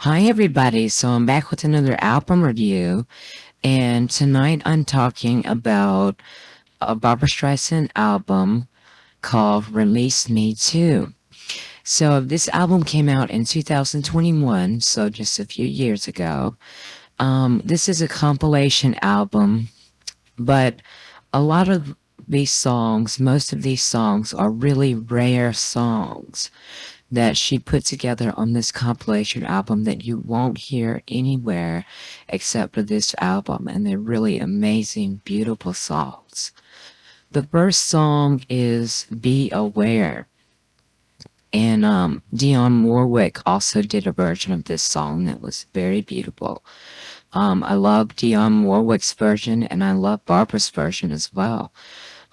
Hi, everybody. So I'm back with another album review, and tonight I'm talking about a Barbra Streisand album called Release Me Too. So this album came out in 2021, so just a few years ago. This is a compilation album, but a lot of these songs, most of these songs are really rare songs that she put together on this compilation album that you won't hear anywhere except for this album. And they're really amazing, beautiful songs. The first song is Be Aware. And Dionne Warwick also did a version of this song that was very beautiful. I love Dionne Warwick's version and I love Barbara's version as well.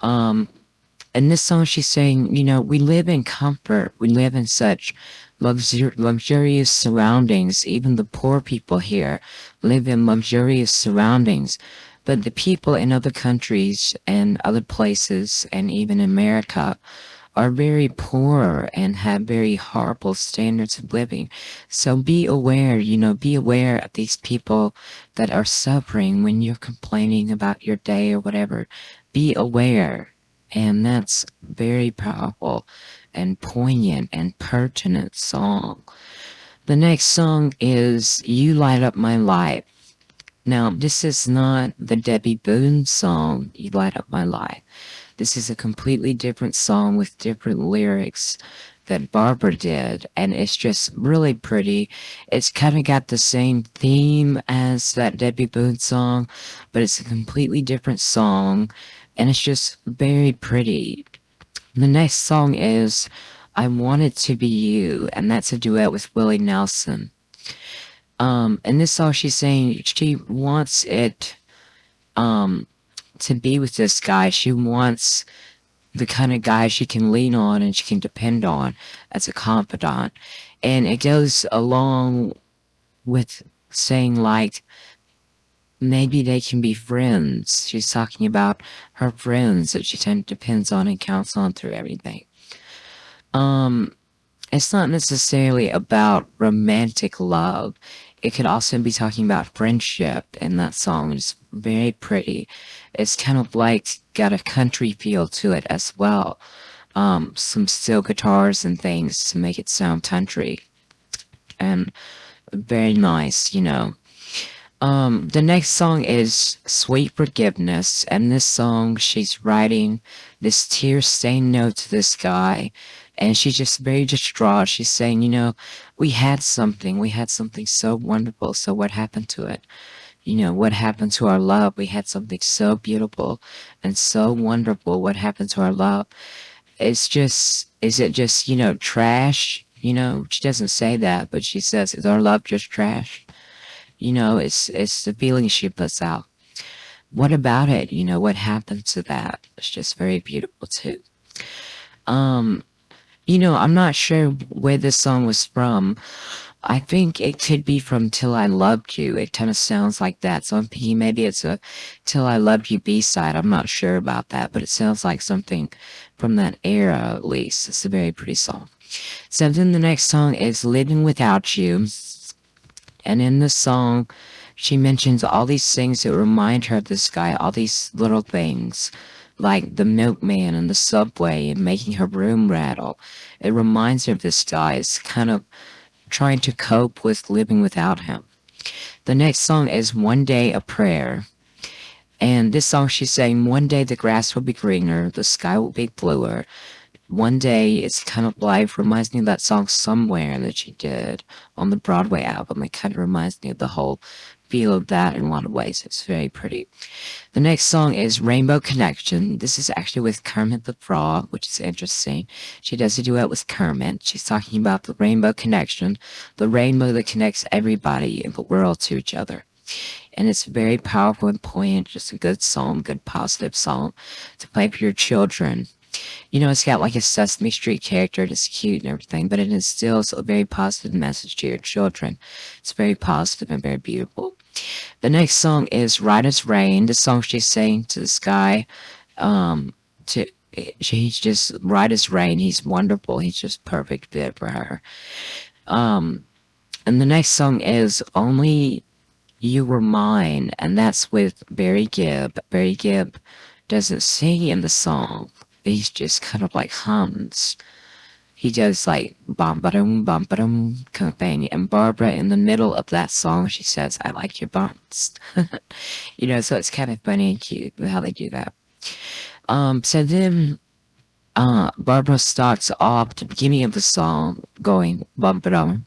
Um, in this song, she's saying, we live in comfort. We live in such luxurious surroundings. Even the poor people here live in luxurious surroundings. But the people in other countries and other places, and even America, are very poor and have very horrible standards of living. So be aware, be aware of these people that are suffering when you're complaining about your day or whatever. Be aware. And that's very powerful and poignant and pertinent song. The next song is You Light Up My Life. Now, this is not the Debbie Boone song, You Light Up My Life. This is a completely different song with different lyrics that Barbara did, and it's just really pretty. It's kind of got the same theme as that Debbie Boone song, but it's a completely different song, and it's just very pretty. The next song is I Want It to Be You, and that's a duet with Willie Nelson. In this song, she's saying she wants it to be with this guy. She wants the kind of guy she can lean on and she can depend on as a confidant. And it goes along with saying, like, maybe they can be friends. She's talking about her friends that she depends on and counts on through everything. It's not necessarily about romantic love. It could also be talking about friendship, and that song is very pretty. It's kind of like got a country feel to it as well. Some steel guitars and things to make it sound country, and very nice. The next song is Sweet Forgiveness, and this song she's writing this tear-stained note to this guy, and she's just very distraught. She's saying, we had something so wonderful, so what happened to it? What happened to our love? We had something so beautiful and so wonderful. What happened to our love? Is it just, trash? She doesn't say that, but she says, is our love just trash? It's the feeling she puts out. What about it? What happened to that? It's just very beautiful too. I'm not sure where this song was from. I think it could be from Till I Loved You. It kind of sounds like that. So I'm thinking maybe it's a Till I Loved You B-side. I'm not sure about that, but it sounds like something from that era at least. It's a very pretty song. So then the next song is Living Without You. And in the song, she mentions all these things that remind her of this guy, all these little things, like the milkman and the subway and making her room rattle. It reminds her of this guy. It's kind of trying to cope with living without him. The next song is One Day a Prayer. And this song she's saying, one day the grass will be greener, the sky will be bluer. One day it's kind of like, reminds me of that song Somewhere that she did on the Broadway album. It kind of reminds me of the whole feel of that in a lot of ways. It's very pretty. The next song is Rainbow Connection. This is actually with Kermit the Frog, which is interesting. She does a duet with Kermit. She's talking about the rainbow connection, the rainbow that connects everybody in the world to each other. And it's very powerful and poignant, just a good song, good positive song to play for your children. It's got like a Sesame Street character, it's cute and everything, but it instills a very positive message to your children. It's very positive and very beautiful. The next song is Right as Rain. The song she's saying to this guy, to he's just right as rain. He's wonderful. He's just perfect fit for her. And the next song is Only You Were Mine, and that's with Barry Gibb. Barry Gibb doesn't sing in the song. He's just kind of like hums. He does like bum ba-dum kind of thing. And Barbara, in the middle of that song, she says, I like your bumps. So it's kind of funny and cute how they do that. So then Barbara starts off the beginning of the song going bum ba,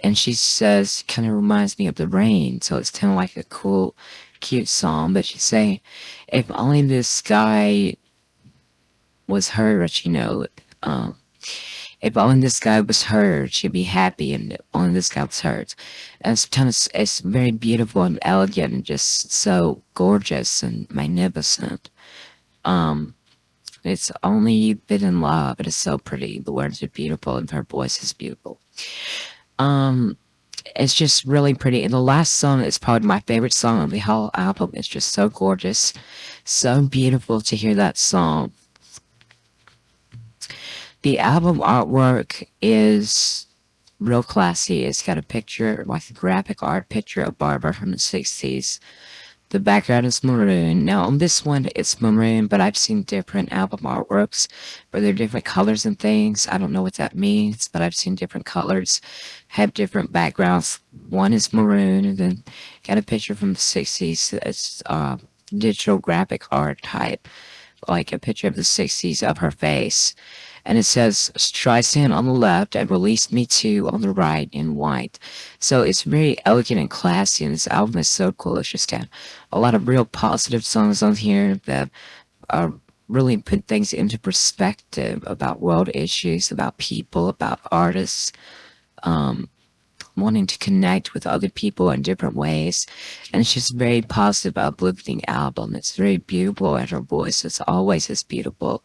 and she says, kind of reminds me of the rain. So it's kind of like a cool, cute song. But she's saying, if only this guy was hers, if only this guy was hers, she'd be happy, and if only this guy was hers. And it's very beautiful and elegant and just so gorgeous and magnificent. Um, it's only you've been in love. It is so pretty. The words are beautiful and her voice is beautiful. Um, it's just really pretty. And the last song is probably my favorite song on the whole album. It's just so gorgeous, so beautiful to hear that song. The album artwork is real classy. It's got a picture, like a graphic art picture of Barbara from the 60s. The background is maroon. Now, on this one, it's maroon, but I've seen different album artworks where they're different colors and things. I don't know what that means, but I've seen different colors have different backgrounds. One is maroon, and then got a picture from the 60s. It's digital graphic art type, like a picture of the 60s of her face. And it says Streisand on the left and Release Me Too on the right in white. So it's very elegant and classy, and this album is so cool. It's just got a lot of real positive songs on here that really put things into perspective about world issues, about people, about artists, wanting to connect with other people in different ways. And it's just a very positive, uplifting album. It's very beautiful, and her voice is always as beautiful.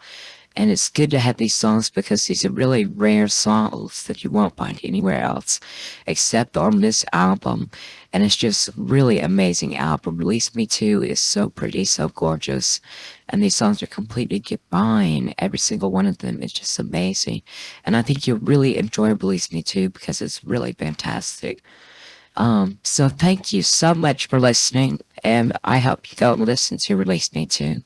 And it's good to have these songs because these are really rare songs that you won't find anywhere else except on this album. And it's just really amazing album. Release Me Too is so pretty, so gorgeous. And these songs are completely divine. Every single one of them is just amazing. And I think you'll really enjoy Release Me Too because it's really fantastic. So thank you so much for listening, and I hope you go and listen to Release Me Too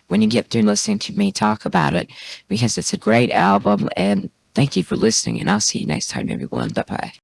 when you get through listening to me talk about it, because it's a great album, and thank you for listening, and I'll see you next time, everyone. Bye-bye.